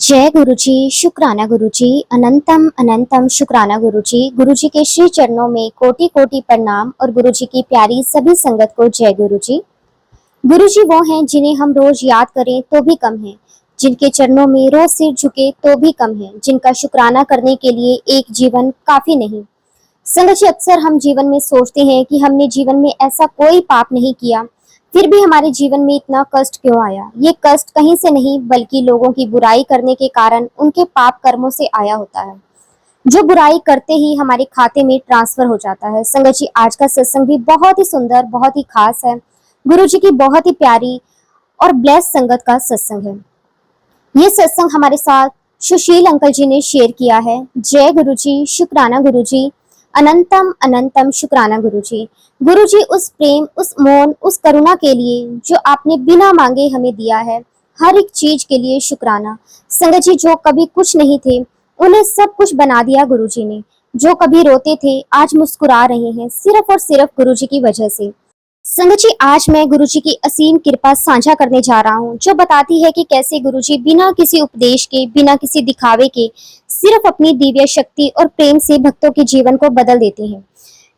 जय गुरुजी, शुक्राना गुरुजी, अनंतम अनंतम शुक्राना गुरुजी। गुरुजी के श्री चरणों में कोटि कोटि प्रणाम और गुरुजी की प्यारी सभी संगत को जय गुरुजी। गुरुजी वो हैं जिन्हें हम रोज याद करें तो भी कम है, जिनके चरणों में रोज सिर झुके तो भी कम है, जिनका शुक्राना करने के लिए एक जीवन काफी नहीं। संगत जी, अक्सर हम जीवन में सोचते हैं कि हमने जीवन में ऐसा कोई पाप नहीं किया, फिर भी हमारे जीवन में इतना कष्ट क्यों आया। ये कष्ट कहीं से नहीं बल्कि लोगों की बुराई करने के कारण उनके पाप कर्मों से आया होता है, जो बुराई करते ही हमारे खाते में ट्रांसफर हो जाता है। संगत जी, आज का सत्संग भी बहुत ही सुंदर, बहुत ही खास है। गुरु जी की बहुत ही प्यारी और ब्लेस संगत का सत्संग है। ये सत्संग हमारे साथ सुशील अंकल जी ने शेयर किया है। जय गुरु जी, शुक्राना गुरु जी, अनंतम अनंतम शुक्राना गुरु जी। गुरु जी, उस प्रेम, उस मौन, उस करुणा के लिए जो आपने बिना मांगे हमें दिया है, हर एक चीज के लिए शुक्राना। संगत जी, जो कभी कुछ नहीं थे उन्हें सब कुछ बना दिया गुरु जी ने। जो कभी रोते थे आज मुस्कुरा रहे हैं, सिर्फ और सिर्फ गुरु जी की वजह से। संगत जी, आज मैं गुरु जी की असीम कृपा साझा करने जा रहा हूँ, जो बताती है कि कैसे गुरु जी बिना किसी उपदेश के, बिना किसी दिखावे के, सिर्फ अपनी दिव्य शक्ति और प्रेम से भक्तों के जीवन को बदल देते हैं।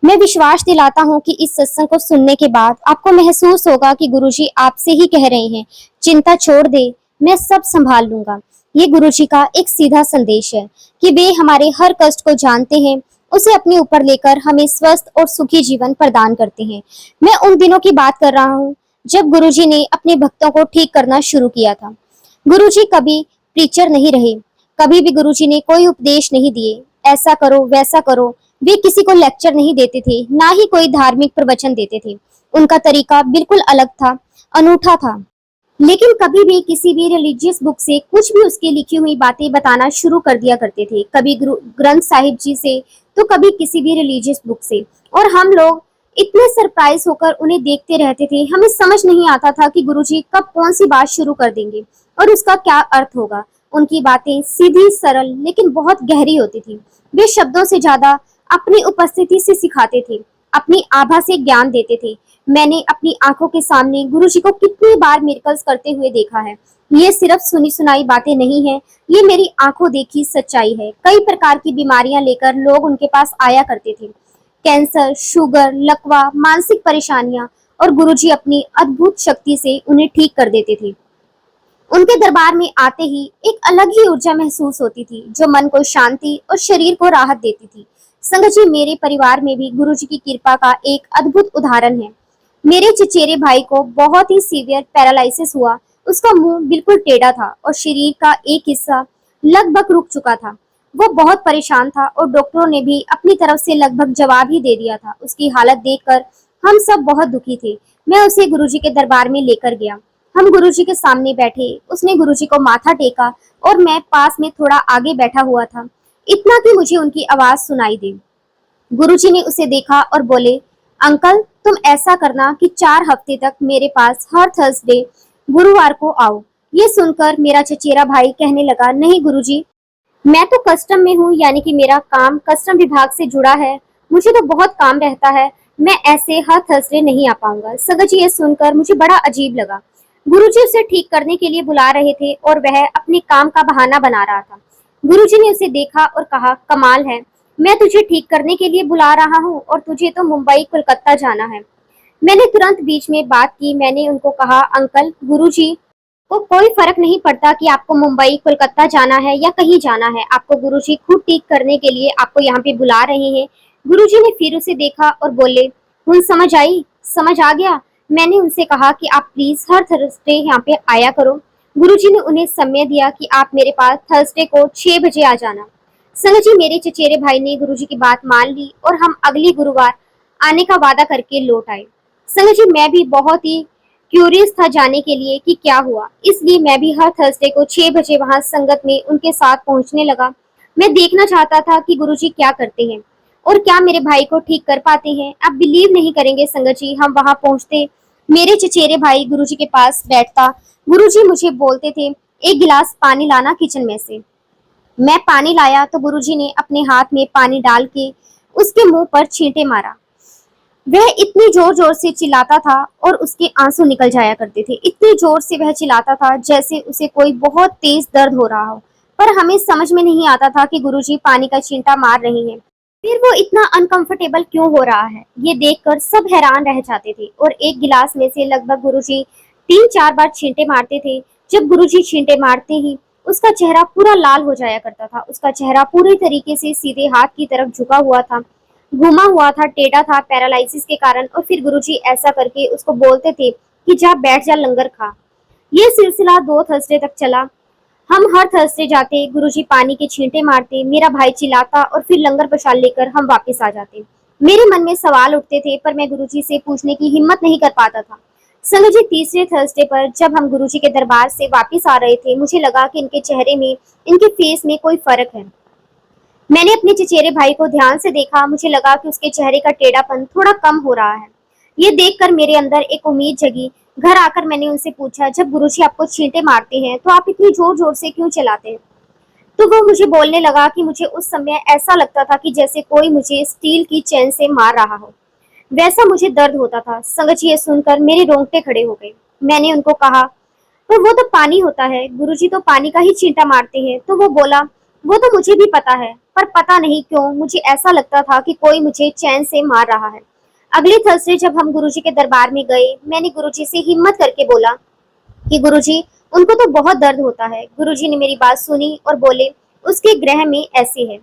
मैं विश्वास दिलाता हूँ कि इस सत्संग को सुनने के बाद आपको महसूस होगा कि गुरु जी आपसे ही कह रहे हैं, चिंता छोड़ दे, मैं सब संभाल लूंगा। ये गुरु जी का एक सीधा संदेश है कि वे हमारे हर कष्ट को जानते हैं, उसे अपने ऊपर लेकर हमें स्वस्थ और सुखी जीवन प्रदान करते हैं। मैं उन दिनों की बात कर रहा हूँ जब गुरुजी ने अपने भक्तों को ठीक करना शुरू किया था। गुरुजी कभी प्रीचर नहीं रहे, कभी भी गुरुजी ने कोई उपदेश नहीं दिए, ऐसा करो वैसा करो। वे किसी को लेक्चर नहीं देते थे, ना ही कोई धार्मिक प्रवचन देते थे। उनका तरीका बिल्कुल अलग था, अनूठा था। लेकिन कभी भी किसी भी रिलीजियस बुक से कुछ भी उसकी लिखी हुई बातें बताना शुरू कर दिया करते थे, कभी ग्रंथ साहिब जी से तो कभी किसी भी रिलीजियस बुक से। और हम लोग इतने सरप्राइज होकर उन्हें देखते रहते थे। हमें समझ नहीं आता था कि गुरुजी कब कौन सी बात शुरू कर देंगे और उसका क्या अर्थ होगा। उनकी बातें सीधी सरल लेकिन बहुत गहरी होती थी। वे शब्दों से ज्यादा अपनी उपस्थिति से सिखाते थे, अपनी आभा से ज्ञान देते थे। मैंने अपनी आंखों के सामने गुरुजी को कितनी बार मिरेकल्स करते हुए देखा है। ये सिर्फ सुनी सुनाई बातें नहीं है, ये मेरी आंखों देखी सच्चाई है। कई प्रकार की बीमारियां लेकर लोग उनके पास आया करते थे, कैंसर, शुगर, लकवा, मानसिक परेशानियां, और गुरुजी अपनी अद्भुत शक्ति से उन्हें ठीक कर देते थे। उनके दरबार में आते ही एक अलग ही ऊर्जा महसूस होती थी, जो मन को शांति और शरीर को राहत देती थी। संगत जी, मेरे परिवार में भी गुरुजी की कृपा का एक अद्भुत उदाहरण है। मेरे चचेरे भाई को बहुत ही सीवियर पैरालिसिस हुआ। उसका मुंह बिल्कुल टेढ़ा था और शरीर का एक हिस्सा लगभग रुक चुका था। वो बहुत परेशान था और डॉक्टरों ने भी अपनी तरफ से लगभग जवाब ही दे दिया था। उसकी हालत देखकर हम सब बहुत दुखी थे। मैं उसे गुरुजी के दरबार में लेकर गया। हम गुरुजी के सामने बैठे, उसने गुरुजी को माथा टेका और मैं पास में थोड़ा आगे बैठा हुआ था, इतना कि मुझे उनकी आवाज सुनाई दी। गुरुजी ने उसे देखा और बोले, अंकल, तुम ऐसा करना कि 4 हफ्ते तक मेरे पास हर थर्सडे गुरुवार को आओ। ये सुनकर मेरा चचेरा भाई कहने लगा, नहीं गुरुजी, मैं तो कस्टम में हूँ, यानी कि मेरा काम कस्टम विभाग से जुड़ा है, मुझे तो बहुत काम रहता है, मैं ऐसे हर थर्सडे नहीं आ पाऊंगा। संगत जी, ये सुनकर मुझे बड़ा अजीब लगा। गुरुजी उसे ठीक करने के लिए बुला रहे थे और वह अपने काम का बहाना बना रहा था। गुरुजी ने उसे देखा और कहा, कमाल है, मैं तुझे ठीक करने के लिए बुला रहा हूँ और तुझे तो मुंबई कोलकाता जाना है। मैंने तुरंत बीच में बात की। मैंने उनको कहा, अंकल, गुरुजी को कोई फर्क नहीं पड़ता कि आपको मुंबई कोलकाता जाना है या कहीं जाना है, आपको गुरुजी खुद ठीक करने के लिए आपको यहाँ पे बुला रहे हैं। गुरुजी ने फिर उसे देखा और बोले, हुन समझ आई, समझ आ गया। मैंने उनसे कहा कि आप प्लीज हर थर्सडे यहाँ पे आया करो। गुरुजी ने उन्हें समय दिया कि आप मेरे पास थर्सडे को 6 बजे आ जाना। संगत जी, मेरे चचेरे भाई ने गुरुजी की बात मान ली और हम अगली गुरुवार आने का वादा करके लौट आए। संगत जी, मैं भी बहुत ही क्यूरियस था जाने के लिए कि क्या हुआ, इसलिए मैं भी हर थर्सडे को 6 बजे वहां संगत में उनके साथ पहुंचने लगा। मैं देखना चाहता था कि गुरुजी क्या करते हैं और क्या मेरे भाई को ठीक कर पाते हैं। आप बिलीव नहीं करेंगे संगत जी, हम वहां पहुंचते, मेरे चचेरे भाई गुरुजी के पास बैठता। गुरुजी मुझे बोलते थे, एक गिलास पानी लाना किचन में से। मैं पानी लाया तो गुरुजी ने अपने हाथ में पानी डाल के उसके मुंह पर छींटे मारा। वह इतनी जोर जोर से चिल्लाता था और उसके आंसू निकल जाया करते थे। इतनी जोर से वह चिल्लाता था जैसे उसे कोई बहुत तेज दर्द हो रहा हो। पर हमें समझ में नहीं आता था कि गुरुजी पानी का छींटा मार रही हैं। फिर वो इतना अनकंफर्टेबल क्यों हो रहा है, ये देखकर सब हैरान रह जाते थे और एक गिलास में से लगभग गुरुजी 3-4 बार छींटे मारते थे। जब गुरुजी छींटे मारते ही उसका चेहरा पूरा लाल हो जाया करता था। उसका चेहरा पूरी तरीके से सीधे हाथ की तरफ झुका हुआ था, घुमा हुआ था, टेढ़ा था पैरालिसिस के कारण। और फिर गुरुजी ऐसा करके उसको बोलते थे कि जा बैठ जा, लंगर खा। ये सिलसिला 2 थर्सडे तक चला। हम हर थर्सडे जाते, गुरुजी पानी के छींटे मारते, मेरा भाई चिल्लाता और फिर लंगर प्रसाद लेकर हम वापस आ जाते। मेरे मन में सवाल उठते थे पर मैं गुरुजी से पूछने की हिम्मत नहीं कर पाता था। संगत जी, तीसरे थर्सडे पर जब हम गुरुजी के दरबार से वापस आ रहे थे, मुझे लगा कि इनके चेहरे में, इनके फेस में कोई फर्क है। मैंने अपने चचेरे भाई को ध्यान से देखा। मुझे लगा कि उसके चेहरे का टेढ़ापन थोड़ा कम हो रहा है। ये देखकर मेरे अंदर एक उम्मीद जगी। घर आकर मैंने उनसे पूछा, जब गुरुजी आपको छींटे मारते हैं तो आप इतनी जोर जोर से क्यों चलाते हैं? तो वो मुझे बोलने लगा कि मुझे उस समय ऐसा लगता था कि जैसे कोई मुझे स्टील की चेन से मार रहा हो, वैसा मुझे दर्द होता था। संगत जी, ये सुनकर मेरे रोंगटे खड़े हो गए। मैंने उनको कहा, पर वो तो पानी होता है, गुरुजी तो पानी का ही छींटा मारते हैं। तो वो बोला, वो तो मुझे भी पता है, पर पता नहीं क्यों मुझे ऐसा लगता था कि कोई मुझे चैन से मार रहा है। अगले थर्सडे जब हम गुरुजी के दरबार में गए, मैंने गुरुजी से हिम्मत करके बोला कि गुरुजी, उनको तो बहुत दर्द होता है। गुरुजी ने मेरी बात सुनी और बोले, उसके ग्रह में ऐसे है,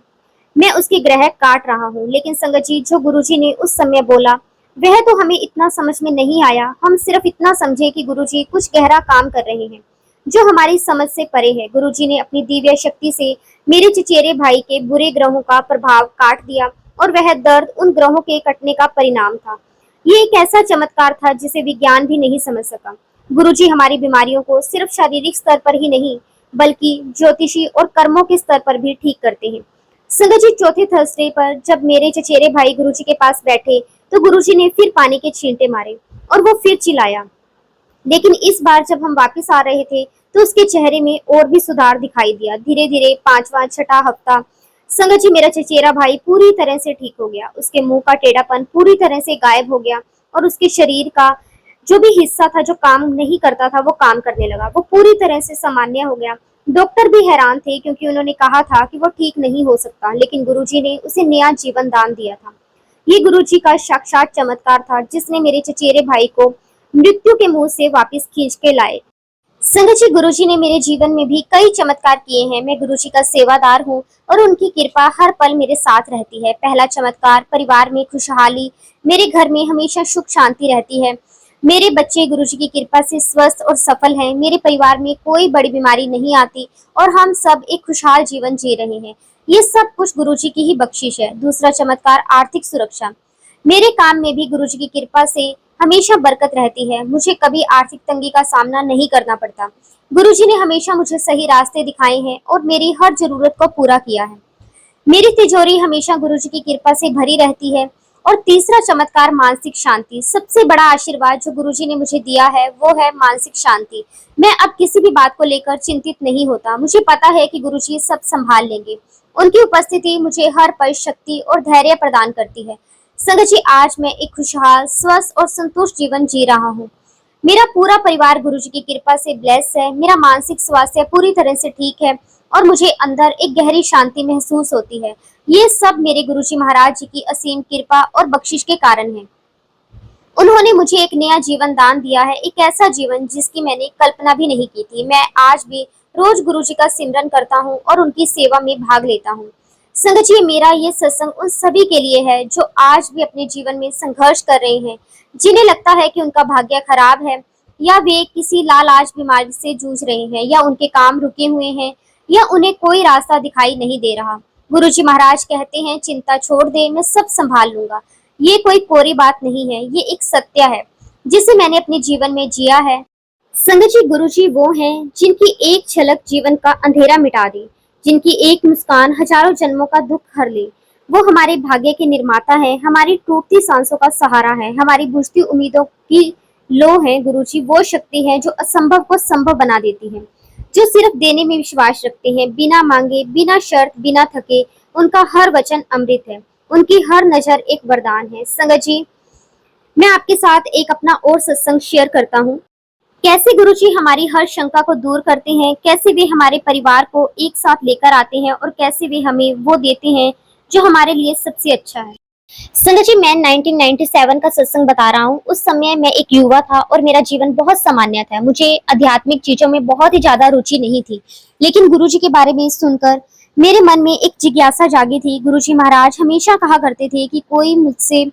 मैं उसके ग्रह काट रहा हूँ। लेकिन संगत जी, जो गुरुजी ने उस समय बोला वह तो हमें इतना समझ में नहीं आया। हम सिर्फ इतना समझे कि गुरुजी कुछ गहरा काम कर रहे हैं जो हमारी समझ से परे है। गुरुजी ने अपनी दिव्य शक्ति से मेरे चचेरे भाई के बुरे ग्रहों का प्रभाव काट दिया और वह दर्द उन ग्रहों के कटने का परिणाम था। ये एक ऐसा चमत्कार था जिसे विज्ञान भी नहीं समझ सका। गुरुजी हमारी बीमारियों को सिर्फ शारीरिक स्तर पर ही नहीं, बल्कि ज्योतिषी और कर्मों के स्तर पर भी ठीक करते हैं। संगत जी, चौथे थर्सडे पर जब मेरे चचेरे भाई गुरुजी के पास बैठे तो गुरुजी ने फिर पानी के छींटे मारे और वो फिर चिल्लाया। लेकिन इस बार जब हम वापस आ रहे थे तो उसके चेहरे में और भी सुधार दिखाई दिया। धीरे धीरे 5वां 6ठा हफ्ता, संगत जी, मेरा चचेरा भाई पूरी तरह से ठीक हो गया। उसके मुंह का टेढ़ापन पूरी तरह से गायब हो गया और उसके शरीर का जो भी हिस्सा था जो काम नहीं करता था वो काम करने लगा। वो पूरी तरह से सामान्य हो गया। डॉक्टर भी हैरान थे क्योंकि उन्होंने कहा था कि वो ठीक नहीं हो सकता, लेकिन गुरुजी ने उसे नया जीवन दान दिया था। ये गुरुजी का साक्षात चमत्कार था जिसने मेरे चचेरे भाई को मृत्यु के मुंह से वापस खींच के लाए। संगत जी, गुरुजी ने मेरे जीवन में भी कई चमत्कार किए हैं। मैं गुरुजी का सेवादार हूँ और उनकी कृपा हर पल मेरे साथ रहती है। पहला चमत्कार, परिवार में खुशहाली। मेरे घर में हमेशा सुख शांति रहती है। मेरे बच्चे गुरुजी की कृपा से स्वस्थ और सफल हैं। मेरे परिवार में कोई बड़ी बीमारी नहीं आती और हम सब एक खुशहाल जीवन जी रहे हैं। ये सब कुछ गुरुजी की ही बख्शिश है। दूसरा चमत्कार, आर्थिक सुरक्षा। मेरे काम में भी गुरुजी की कृपा से हमेशा बरकत रहती है। मुझे कभी आर्थिक तंगी का सामना नहीं करना पड़ता। गुरुजी ने हमेशा मुझे सही रास्ते दिखाए हैं और मेरी हर जरूरत को पूरा किया है। मेरी तिजोरी हमेशा गुरुजी की कृपा से भरी रहती है। और तीसरा चमत्कार, मानसिक शांति। सबसे बड़ा आशीर्वाद जो गुरुजी ने मुझे दिया है वो है मानसिक शांति। मैं अब किसी भी बात को लेकर चिंतित नहीं होता। मुझे पता है कि गुरुजी सब संभाल लेंगे। उनकी उपस्थिति मुझे हर पल शक्ति और धैर्य प्रदान करती है। संगत जी, आज मैं एक खुशहाल, स्वस्थ और संतुष्ट जीवन जी रहा हूँ। मेरा पूरा परिवार गुरुजी की कृपा से ब्लेस है। मेरा मानसिक स्वास्थ्य पूरी तरह से ठीक है और मुझे अंदर एक गहरी शांति महसूस होती है। ये सब मेरे गुरुजी महाराज जी की असीम कृपा और बख्शिश के कारण है। उन्होंने मुझे एक नया जीवन दान दिया है, एक ऐसा जीवन जिसकी मैंने कल्पना भी नहीं की थी। मैं आज भी रोज गुरुजी का सिमरन करता हूँ और उनकी सेवा में भाग लेता हूँ। संगत जी, मेरा ये सत्संग उन सभी के लिए है जो आज भी अपने जीवन में संघर्ष कर रहे हैं, जिन्हें लगता है कि उनका भाग्य खराब है, या वे किसी लालाज बीमारी से जूझ रहे हैं, या उनके काम रुके हुए हैं, या उन्हें कोई रास्ता दिखाई नहीं दे रहा। गुरुजी महाराज कहते हैं, चिंता छोड़ दे, मैं सब संभाल लूंगा। ये कोई कोरी बात नहीं है, ये एक सत्य है जिसे मैंने अपने जीवन में जिया है। संगत जी, गुरुजी वो हैं जिनकी एक झलक जीवन का अंधेरा मिटा दे, जिनकी एक मुस्कान हजारों जन्मों का दुख हर ले। वो हमारे भाग्य के निर्माता है, हमारी टूटती सांसों का सहारा है, हमारी बुझती उम्मीदों की लो है। गुरुजी वो शक्ति है जो असंभव को संभव बना देती है, जो सिर्फ देने में विश्वास रखते हैं, बिना मांगे, बिना शर्त, बिना थके। उनका हर वचन अमृत है, उनकी हर नजर एक वरदान है। संगत जी, मैं आपके साथ एक अपना और सत्संग शेयर करता हूँ। कैसे गुरुजी हमारी हर शंका को दूर करते हैं, कैसे वे हमारे परिवार को एक साथ लेकर आते हैं और कैसे वे हमें वो देते हैं जो हमारे लिए सबसे अच्छा है। संगत जी, मैं 1997 का सत्संग बता रहा हूँ। उस समय मैं एक युवा था और मेरा जीवन बहुत सामान्य था। मुझे आध्यात्मिक चीजों में बहुत ही ज्यादा रुचि नहीं थी, लेकिन गुरुजी के बारे में सुनकर मेरे मन में एक जिज्ञासा जागी थी। गुरुजी महाराज हमेशा कहा करते थे कि कोई मुझसे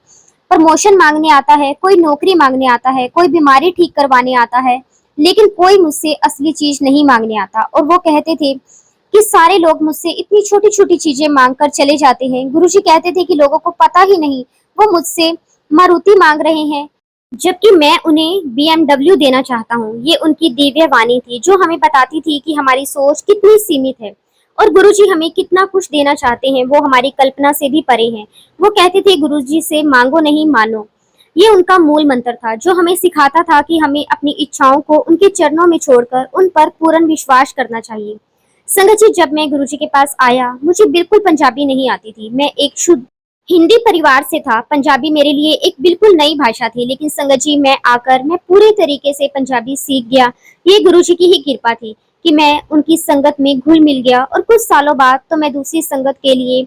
प्रमोशन मांगने आता है, कोई नौकरी मांगने आता है, कोई बीमारी ठीक करवाने आता है, लेकिन कोई मुझसे असली चीज नहीं मांगने आता। और वो कहते थे कि सारे लोग मुझसे इतनी छोटी छोटी चीजें मांगकर चले जाते हैं। गुरुजी कहते थे कि लोगों को पता ही नहीं वो मुझसे मारुति मांग रहे हैं, जबकि मैं उन्हें BMW देना चाहता हूँ। ये उनकी दिव्य वाणी थी जो हमें बताती थी कि हमारी सोच कितनी सीमित है और गुरुजी हमें कितना कुछ देना चाहते हैं, वो हमारी कल्पना से भी परे हैं। वो कहते थे गुरुजी से मांगो नहीं मानो। ये उनका मूल मंत्र था जो हमें सिखाता था कि हमें अपनी इच्छाओं को उनके चरणों में छोड़कर उन पर पूर्ण विश्वास करना चाहिए। संगत जी, जब मैं गुरुजी के पास आया, मुझे बिल्कुल पंजाबी नहीं आती थी। मैं एक शुद्ध हिंदी परिवार से था। पंजाबी मेरे लिए एक बिल्कुल नई भाषा थी, लेकिन संगत जी मैं पूरे तरीके से पंजाबी सीख गया। ये गुरुजी की ही कृपा थी कि मैं उनकी संगत में घुल मिल गया और कुछ सालों बाद तो मैं दूसरी संगत के लिए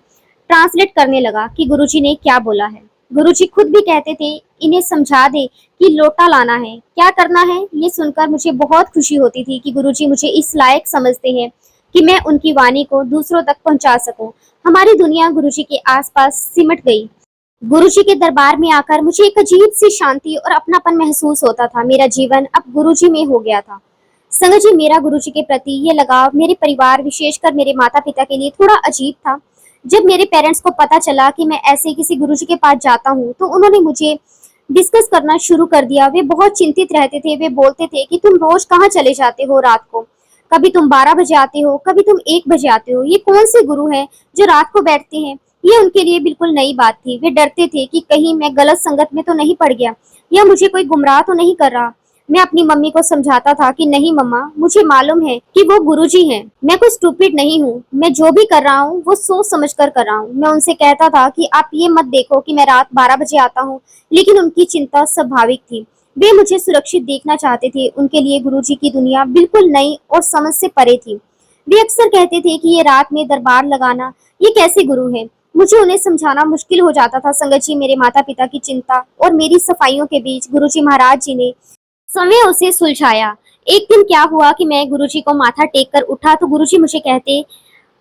ट्रांसलेट करने लगा कि गुरुजी ने क्या बोला है। गुरुजी खुद भी कहते थे, इन्हें समझा दे कि लोटा लाना है, क्या करना है। ये सुनकर मुझे बहुत खुशी होती थी कि गुरुजी मुझे इस लायक समझते हैं कि मैं उनकी वाणी को दूसरों तक पहुंचा सकूं। हमारी दुनिया गुरुजी के आसपास सिमट गई। गुरुजी के दरबार में आकर मुझे एक अजीब सी शांति और अपनापन महसूस होता था। मेरा जीवन अब गुरुजी में हो गया था। संगत जी, मेरा गुरुजी के प्रति ये लगाव मेरे परिवार, विशेषकर मेरे माता पिता के लिए थोड़ा अजीब था। जब मेरे पेरेंट्स को पता चला कि मैं ऐसे किसी गुरुजी के पास जाता हूँ, तो उन्होंने मुझे डिस्कस करना शुरू कर दिया। वे बहुत चिंतित रहते थे। वे बोलते थे कि तुम रोज कहाँ चले जाते हो रात को, कभी तुम 12 बजे आते हो, कभी तुम 1 बजे आते हो। ये कौन से गुरु हैं जो रात को बैठते हैं। ये उनके लिए बिल्कुल नई बात थी। वे डरते थे कि कहीं मैं गलत संगत में तो नहीं पड़ गया या मुझे कोई गुमराह तो नहीं कर रहा। मैं अपनी मम्मी को समझाता था कि नहीं मम्मा, मुझे मालूम है कि वो गुरुजी हैं। मैं कोई स्टूपिड नहीं हूँ। मैं जो भी कर रहा हूँ वो सोच समझ कर रहा हूँ। मैं उनसे कहता था कि आप ये मत देखो कि मैं रात 12 बजे आता हूँ, लेकिन उनकी चिंता स्वाभाविक थी। वे मुझे सुरक्षित देखना चाहते थे। उनके लिए गुरुजी की दुनिया बिल्कुल नई और समझ से परे थी। वे अक्सर कहते थे कि ये रात में दरबार लगाना ये कैसे गुरु है। मुझे उन्हें समझाना मुश्किल हो जाता था। संगत जी, मेरे माता पिता की चिंता और मेरी सफाइयों के बीच गुरुजी महाराज जी ने समय उसे सुलझाया। एक दिन क्या हुआ कि मैं गुरुजी को माथा टेक कर उठा तो गुरुजी मुझे कहते,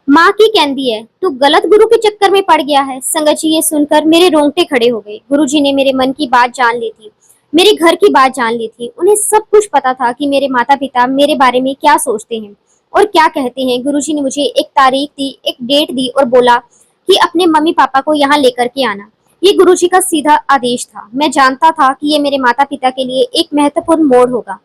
माँ की कहती है तू गलत गुरु के चक्कर में पड़ गया है। संगत जी, ये सुनकर मेरे रोंगटे खड़े हो गए। गुरुजी ने मेरे मन की बात जान ली थी, मेरे घर की बात जान ली थी। उन्हें सब कुछ पता था कि मेरे माता पिता मेरे बारे में क्या सोचते हैं और क्या कहते हैं। गुरुजी ने मुझे एक तारीख दी, एक डेट दी और बोला कि अपने मम्मी पापा को यहाँ लेकर के आना। ये गुरुजी का सीधा आदेश था। मैं जानता था कि ये मेरे माता पिता के लिए एक महत्वपूर्ण मोड़ होगा।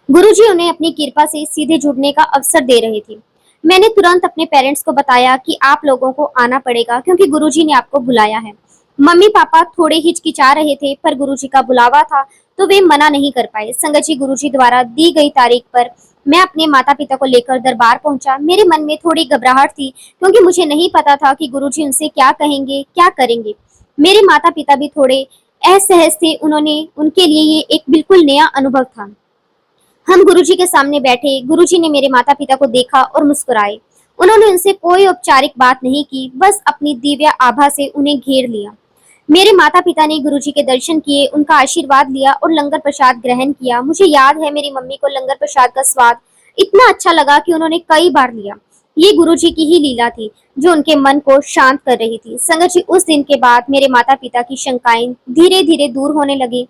गुरुजी उन्हें अपनी कृपा से सीधे जुड़ने का अवसर दे रहे थे। मैंने तुरंत अपने पेरेंट्स को बताया कि आप लोगों को आना पड़ेगा क्योंकि गुरुजी ने आपको बुलाया है। मम्मी पापा थोड़े हिचकिचा रहे थे, पर गुरुजी का बुलावा था तो वे मना नहीं कर पाए। संगत जी, गुरुजी द्वारा दी गई तारीख पर मैं अपने माता पिता को लेकर दरबार पहुंचा। मेरे मन में थोड़ी घबराहट थी क्योंकि मुझे नहीं पता था कि गुरुजी उनसे क्या कहेंगे, क्या करेंगे। मेरे माता पिता भी थोड़े असहज थे। उनके लिए ये एक बिल्कुल नया अनुभव था। हम गुरुजी के सामने बैठे। गुरुजी ने मेरे माता पिता को देखा और मुस्कुराए। उन्होंने उनसे कोई औपचारिक बात नहीं की, बस अपनी दिव्य आभा से उन्हें घेर लिया। मेरे माता पिता ने गुरुजी के दर्शन किए, उनका आशीर्वाद लिया और लंगर प्रसाद ग्रहण किया। मुझे याद है मेरी मम्मी को लंगर प्रसाद का स्वाद इतना अच्छा लगा कि उन्होंने कई बार लिया। ये गुरुजी की ही लीला थी जो उनके मन को शांत कर रही थी। संगत जी, उस दिन के बाद मेरे माता पिता की शंकाएं धीरे धीरे दूर होने लगी।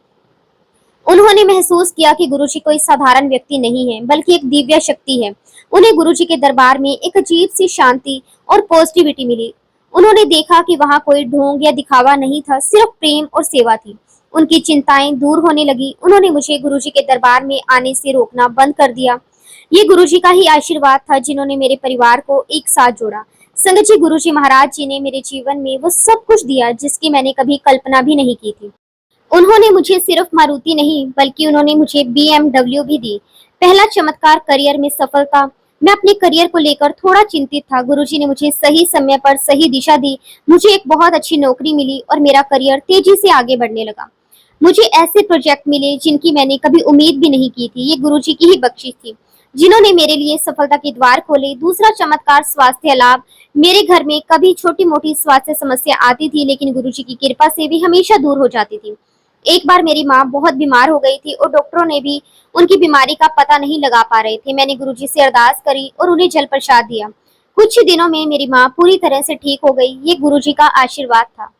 उन्होंने महसूस किया कि गुरुजी कोई साधारण व्यक्ति नहीं है, बल्कि एक दिव्य शक्ति है। उन्हें गुरुजी के दरबार में एक अजीब सी शांति और पॉजिटिविटी मिली। उन्होंने देखा कि वहां कोई ढोंग या दिखावा नहीं था, सिर्फ प्रेम और सेवा थी। उनकी चिंताएं दूर होने लगी। उन्होंने मुझे गुरुजी के दरबार में आने से रोकना बंद कर दिया। ये गुरुजी का ही आशीर्वाद था जिन्होंने मेरे परिवार को एक साथ जोड़ा। संगत जी, गुरुजी महाराज जी ने मेरे जीवन में वो सब कुछ दिया जिसकी मैंने कभी कल्पना भी नहीं की थी। उन्होंने मुझे सिर्फ मारुति नहीं, बल्कि उन्होंने मुझे BMW भी दी। पहला चमत्कार करियर में सफलता। मैं अपने करियर को लेकर थोड़ा चिंतित था। गुरुजी ने मुझे सही समय पर सही दिशा दी। मुझे एक बहुत अच्छी नौकरी मिली और मेरा करियर तेजी से आगे बढ़ने लगा। मुझे ऐसे प्रोजेक्ट मिले जिनकी मैंने कभी उम्मीद भी नहीं की थी। ये गुरुजी की ही बख्शिश थी, जिन्होंने मेरे लिए सफलता के द्वार खोले। दूसरा चमत्कार स्वास्थ्य लाभ। मेरे घर में कभी छोटी-मोटी स्वास्थ्य समस्या आती थी, लेकिन गुरुजी की कृपा से भी हमेशा दूर हो जाती थी। एक बार मेरी माँ बहुत बीमार हो गई थी और डॉक्टरों ने भी उनकी बीमारी का पता नहीं लगा पा रहे थे। मैंने गुरुजी से अरदास करी और उन्हें जल प्रसाद दिया। कुछ ही दिनों में मेरी माँ पूरी तरह से ठीक हो गई। ये गुरुजी का आशीर्वाद था,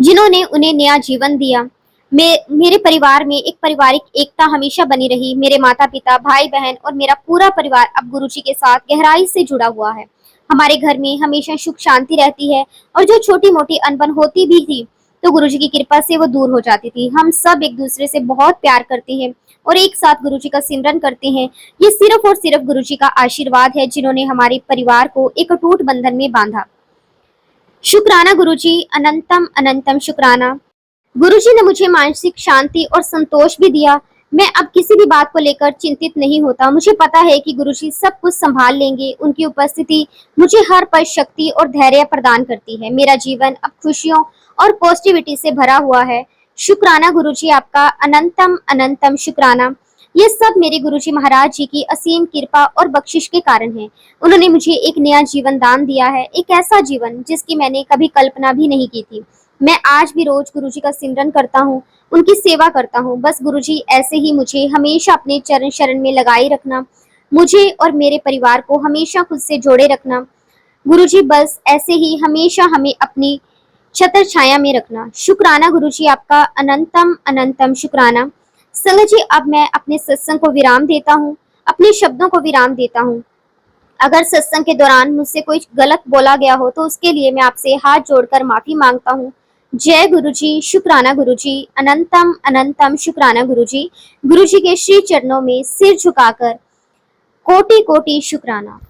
जिन्होंने उन्हें नया जीवन दिया। मेरे परिवार में एक पारिवारिक एकता हमेशा बनी रही। मेरे माता-पिता, भाई-बहन और मेरा पूरा परिवार अब गुरुजी के साथ गहराई से जुड़ा हुआ है। हमारे घर में हमेशा सुख शांति रहती है और जो छोटी-मोटी अनबन होती भी थी, तो गुरुजी की कृपा से वो दूर हो जाती थी। हम सब एक दूसरे से बहुत प्यार करते हैं और एक साथ गुरुजी का सिमरन करते हैं। ये सिर्फ और सिर्फ गुरुजी का आशीर्वाद है, जिन्होंने हमारे परिवार को एक अटूट बंधन में बांधा। शुक्राना गुरुजी, अनंतम अनंतम शुक्राना। गुरुजी ने मुझे मानसिक शांति और संतोष भी दिया। मैं अब किसी भी बात को लेकर चिंतित नहीं होता। मुझे पता है कि गुरुजी सब कुछ संभाल लेंगे। उनकी उपस्थिति मुझे हर पल शक्ति और धैर्य प्रदान करती है। मेरा जीवन अब खुशियों और पॉजिटिविटी से भरा हुआ है। शुक्राना गुरुजी, आपका अनंतम अनंतम शुक्राना। ये सब मेरे गुरुजी महाराज जी की असीम कृपा और बख्शिश के कारण है। उन्होंने मुझे एक नया जीवन दान दिया है, एक ऐसा जीवन जिसकी मैंने कभी कल्पना भी नहीं की थी। मैं आज भी रोज गुरुजी का सिमरन करता हूँ, उनकी सेवा करता हूँ। बस गुरुजी ऐसे ही मुझे हमेशा अपने चरण शरण में लगाए रखना, मुझे और मेरे परिवार को हमेशा खुद से जोड़े रखना। गुरुजी बस ऐसे ही हमेशा हमें अपनी छत्र छाया में रखना। शुक्राना गुरुजी, आपका अनंतम अनंतम शुक्राना। संगत जी, अब मैं अपने सत्संग को विराम देता हूँ, अपने शब्दों को विराम देता हूँ। अगर सत्संग के दौरान मुझसे कोई गलत बोला गया हो तो उसके लिए मैं आपसे हाथ जोड़कर माफी मांगता हूँ। जय गुरुजी, शुक्राना गुरुजी, अनंतम अनंतम शुक्राना गुरुजी। गुरुजी के श्री चरणों में सिर झुकाकर कोटि कोटि शुक्राना।